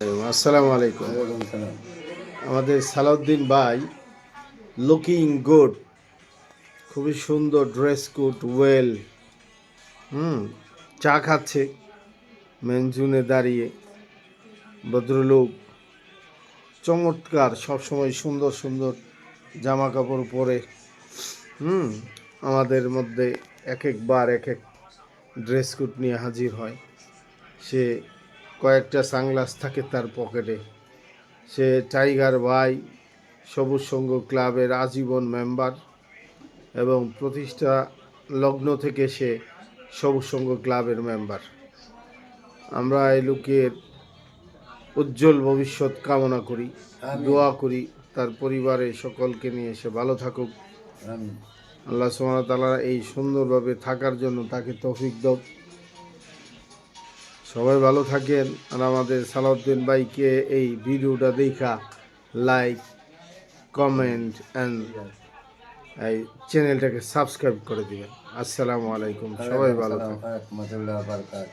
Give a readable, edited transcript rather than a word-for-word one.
আসসালামু আলাইকুম। আমাদের সালাউদ্দিন ভাই লুকিং গুড, খুবই সুন্দর ড্রেস কোড ওয়েল, চা খাচ্ছে মেনজুনে দাঁড়িয়ে, ভদ্রলোক চমৎকার, সবসময় সুন্দর সুন্দর জামা কাপড় পরে আমাদের মধ্যে এক একবার এক এক ড্রেস কোড নিয়ে হাজির হয়। সে কয়েকটা সানগ্লাস থাকে তার পকেটে। সে টাইগার ভাই সবুজ সংঘ ক্লাবের আজীবন মেম্বার এবং প্রতিষ্ঠা লগ্ন থেকে সে সবুজ সংঘ ক্লাবের মেম্বার। আমরা এই লোকের উজ্জ্বল ভবিষ্যৎ কামনা করি, দোয়া করি, তার পরিবারে সকলকে নিয়ে সে ভালো থাকুক। আল্লাহ সুবহানাহু ওয়া তাআলা এই সুন্দরভাবে থাকার জন্য তাকে তৌফিক দাও। সবাই ভালো থাকেন। আর আমাদের সালাউদ্দিন ভাইকে এই ভিডিওটা দেখা লাইক, কমেন্ট অ্যান্ড এই চ্যানেলটাকে সাবস্ক্রাইব করে দিবেন। আসসালামু আলাইকুম, সবাই ভালো থাকেন।